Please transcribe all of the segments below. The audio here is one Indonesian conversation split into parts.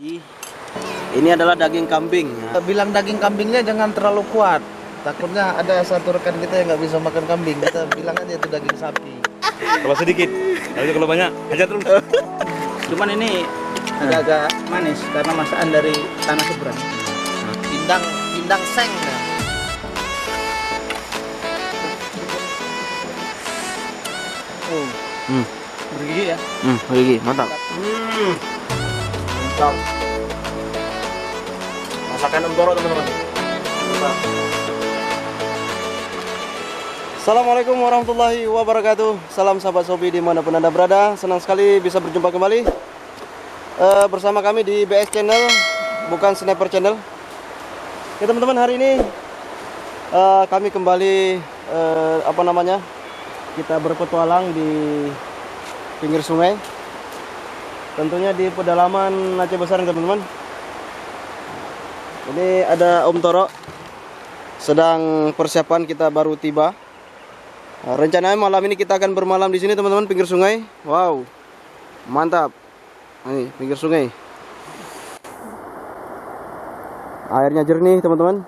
Ini adalah daging kambing. Bilang daging kambingnya jangan terlalu kuat. Takutnya ada satu rekan kita yang nggak bisa makan kambing. Kita bilang aja itu daging sapi. Kalau sedikit, kalau banyak aja terus. Cuman ini agak-agak manis karena masakan dari tanah seberang. Pindang seng. Bergigi ya. Gigi, mantap. Mantap. Masakan Om Toro, teman-teman. Assalamualaikum warahmatullahi wabarakatuh. Salam sahabat Sobi dimanapun Anda berada. Senang sekali bisa berjumpa kembali bersama kami di BS Channel, bukan Sniper Channel. Ya teman-teman, hari ini kami kembali kita berpetualang di pinggir sungai, tentunya di pedalaman Aceh Besar, teman-teman. Ini ada Om Toro sedang persiapan, kita baru tiba. Rencananya malam ini kita akan bermalam di sini, teman-teman, pinggir sungai. Wow, mantap. Ini pinggir sungai, airnya jernih, teman-teman.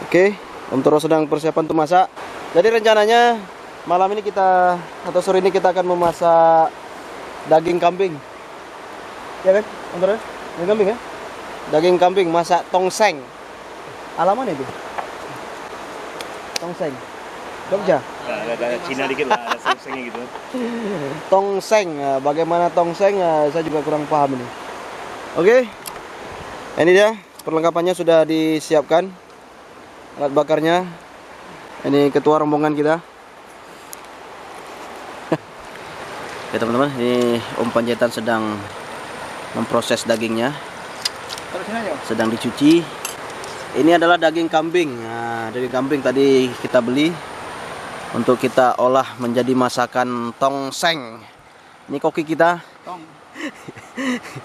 Oke, Om Toro sedang persiapan untuk masak. Jadi rencananya malam ini sore ini kita akan memasak daging kambing. Ya kan, Om Toro? Daging kambing ya? Daging kambing masak tongseng. Alaman itu? Tongseng. Jogja. Ada Cina dikit lah, ada seng-sengnya gitu. Tongseng, bagaimana tongseng? Saya juga kurang paham ini. Oke, ini dia perlengkapannya sudah disiapkan, alat bakarnya. Ini ketua rombongan kita. Ya teman-teman, ini Om Panjaitan sedang memproses dagingnya, sedang dicuci. Ini adalah daging kambing. Nah, daging kambing tadi kita beli untuk kita olah menjadi masakan tongseng. Ini koki kita.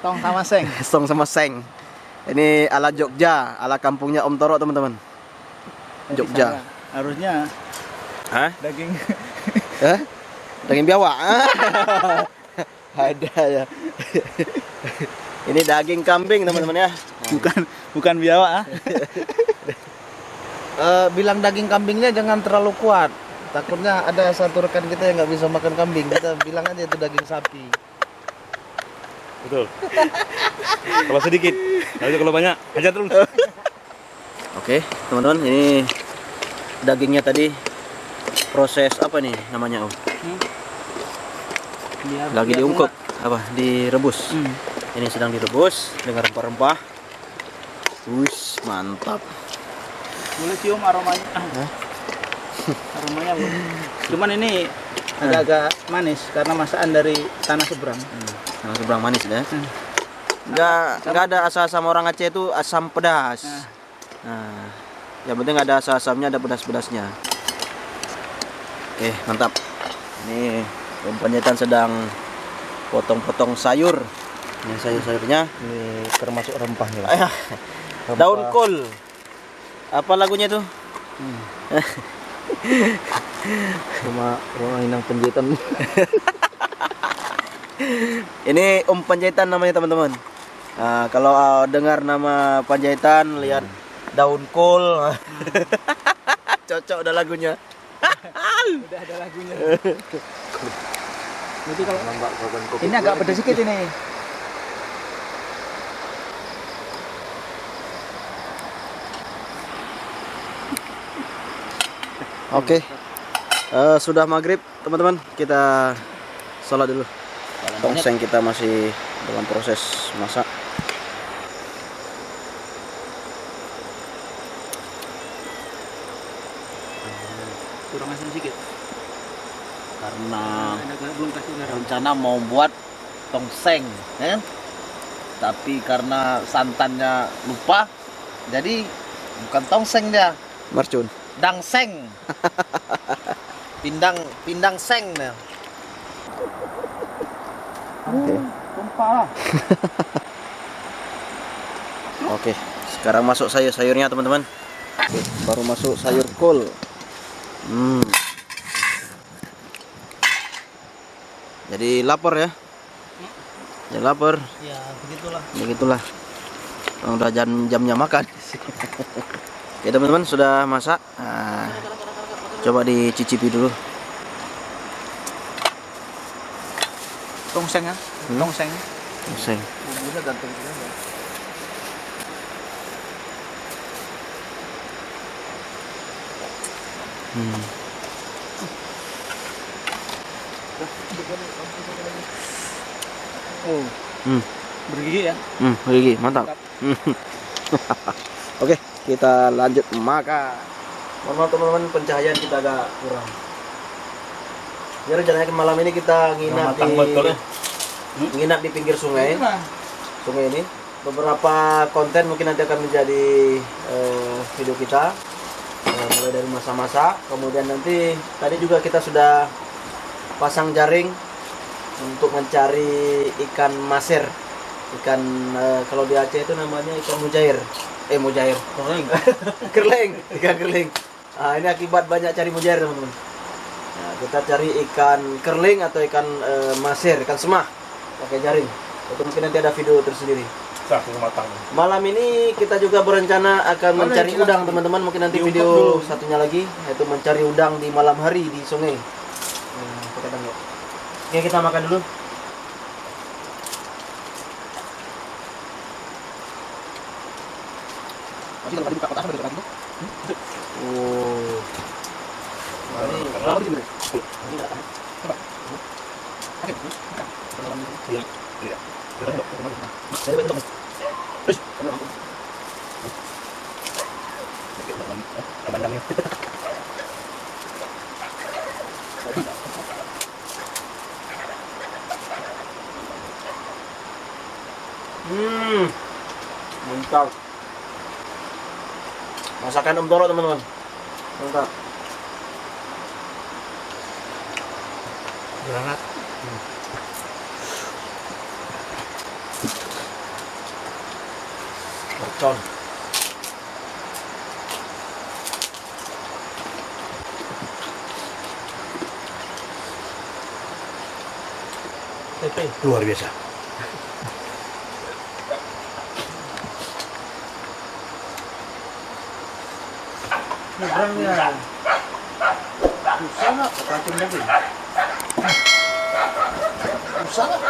Tong sama seng. Tong sama seng. Ini ala Jogja, ala kampungnya Om Toro, teman-teman. Jogja. Harusnya Hah? daging Daging biawak. Ada ya. Ini daging kambing, teman-teman ya. bukan biawak. Bilang daging kambingnya jangan terlalu kuat. Takutnya ada satu rekan kita yang nggak bisa makan kambing. Kita bilang aja itu daging sapi. Betul. Kalau sedikit, kalau banyak aja terus. Oke, teman-teman, ini dagingnya tadi proses apa nih namanya, Om? Lagi diungkep, direbus. Ini sedang direbus dengan rempah-rempah. Wush, mantap. Boleh cium aromanya. Aromanya boleh. Cuman ini agak-agak manis karena masakan dari tanah seberang. Tanah seberang manis ya. Enggak ada asam orang Aceh itu asam pedas. Nah, yang penting ada asam-asamnya, ada pedas-pedasnya. Oke, mantap. Ini Om Panjaitan sedang potong-potong sayur. Ini sayur-sayurnya. Ini termasuk rempahnya. Daun kol. Apa lagunya tuh? Sama orang Inang Panjaitan. Ini Om Panjaitan namanya, teman-teman. Nah, kalau dengar nama Panjaitan, lihat daun kol. Cocok ada lagunya. Udah ada lagunya. Jadi kalau ini agak pedas sedikit ini. Oke. Sudah maghrib, teman-teman. Kita sholat dulu. Tongseng kita masih dalam proses masak. Kurang asin sedikit. Karena Belum kasih garam. rencana mau buat tongseng, ya kan? Tapi karena santannya lupa, jadi bukan tongseng dia, Marcun. dangseng. Pindang seng dia. Tumpah. Oke, sekarang masuk sayurnya, teman-teman. Baru masuk sayur kol. Jadi lapar ya. Ya lapar. Ya begitulah. Begitulah. Udah jamnya makan. Oke teman-teman, sudah masak. Nah, coba dicicipi dulu. Tongseng ya. Tongseng. Tongseng. Bumbunya gantung sini. Oh, Hmm. bergigi ya. Gigi, mantap. Oke, kita lanjut makan. Mohon maaf teman-teman, pencahayaan kita agak kurang. Ya rencananya malam ini kita nginap di pinggir sungai. Sungai ini. Beberapa konten mungkin nanti akan menjadi video kita. Mulai dari masa-masa, kemudian nanti tadi juga kita sudah pasang jaring untuk mencari ikan maser. Ikan kalau di Aceh itu namanya ikan mujair. Mujair. Kerleng, ikan kerleng. Nah, ini akibat banyak cari mujair teman-teman. Nah, kita cari ikan kerling atau ikan maser, ikan semah pakai jaring. Itu mungkin nanti ada video tersendiri. Malam ini kita juga berencana akan mencari udang teman-teman. Mungkin nanti video satunya lagi yaitu mencari udang di malam hari di sungai. Oke, kita makan dulu. Oh. Mantap. Masakan Om Toro teman-teman. Mantap. Granat. Mercon. Luar biasa. Nyebrangnya. Susah nggak? Kacung lagi. Susah nggak?